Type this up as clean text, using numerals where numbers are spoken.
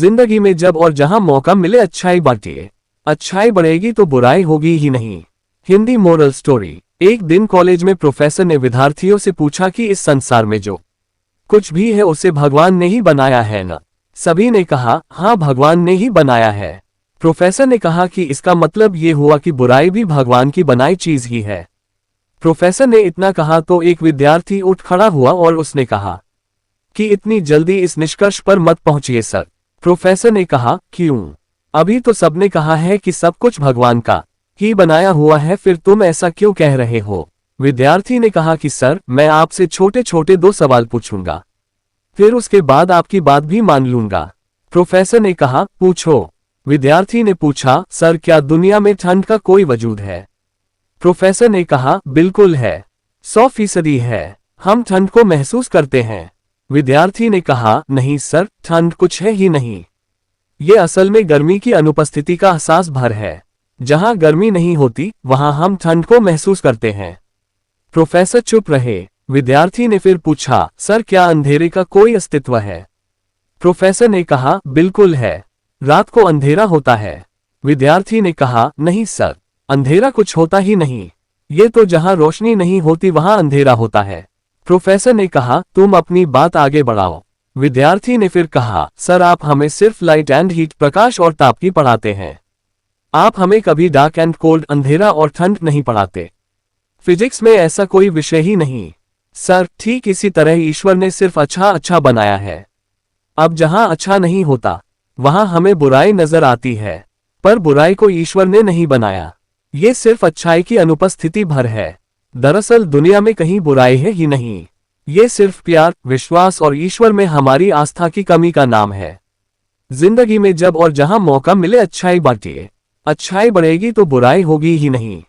जिंदगी में जब और जहां मौका मिले अच्छाई बांटिए। अच्छाई बढ़ेगी तो बुराई होगी ही नहीं। Hindi moral story. एक दिन कॉलेज में प्रोफेसर ने विद्यार्थियों से पूछा कि इस संसार में जो कुछ भी है उसे भगवान ने ही बनाया है ना? सभी ने कहा, हाँ भगवान ने ही बनाया है। प्रोफेसर ने कहा कि इसका मतलब ये हुआ कि बुराई भी भगवान की बनाई चीज ही है। प्रोफेसर ने इतना कहा तो एक विद्यार्थी उठ खड़ा हुआ और उसने कहा कि इतनी जल्दी इस निष्कर्ष पर मत पहुंचिए सर। प्रोफेसर ने कहा, क्यों? अभी तो सबने कहा है कि सब कुछ भगवान का ही बनाया हुआ है, फिर तुम ऐसा क्यों कह रहे हो? विद्यार्थी ने कहा कि सर, मैं आपसे छोटे छोटे 2 सवाल पूछूंगा, फिर उसके बाद आपकी बात भी मान लूंगा। प्रोफेसर ने कहा, पूछो। विद्यार्थी ने पूछा, सर क्या दुनिया में ठंड का कोई वजूद है? प्रोफेसर ने कहा, बिल्कुल है, 100% है, हम ठंड को महसूस करते हैं। विद्यार्थी ने कहा, नहीं सर, ठंड कुछ है ही नहीं, ये असल में गर्मी की अनुपस्थिति का एहसास भर है। जहां गर्मी नहीं होती वहां हम ठंड को महसूस करते हैं। प्रोफेसर चुप रहे। विद्यार्थी ने फिर पूछा, सर क्या अंधेरे का कोई अस्तित्व है? प्रोफेसर ने कहा, बिल्कुल है, रात को अंधेरा होता है। विद्यार्थी ने कहा, नहीं सर, अंधेरा कुछ होता ही नहीं, ये तो जहां रोशनी नहीं होती वहां अंधेरा होता है। प्रोफेसर ने कहा, तुम अपनी बात आगे बढ़ाओ। विद्यार्थी ने फिर कहा, सर आप हमें सिर्फ लाइट एंड हीट, प्रकाश और ताप की पढ़ाते हैं, आप हमें कभी डार्क एंड कोल्ड, अंधेरा और ठंड नहीं पढ़ाते। फिजिक्स में ऐसा कोई विषय ही नहीं। सर ठीक इसी तरह ईश्वर ने सिर्फ अच्छा अच्छा बनाया है। अब जहां अच्छा नहीं होता वहां हमें बुराई नजर आती है, पर बुराई को ईश्वर ने नहीं बनाया, ये सिर्फ अच्छाई की अनुपस्थिति भर है। दरअसल दुनिया में कहीं बुराई है ही नहीं, ये सिर्फ प्यार, विश्वास और ईश्वर में हमारी आस्था की कमी का नाम है। जिंदगी में जब और जहां मौका मिले अच्छाई बांटिए। अच्छाई बढ़ेगी तो बुराई होगी ही नहीं।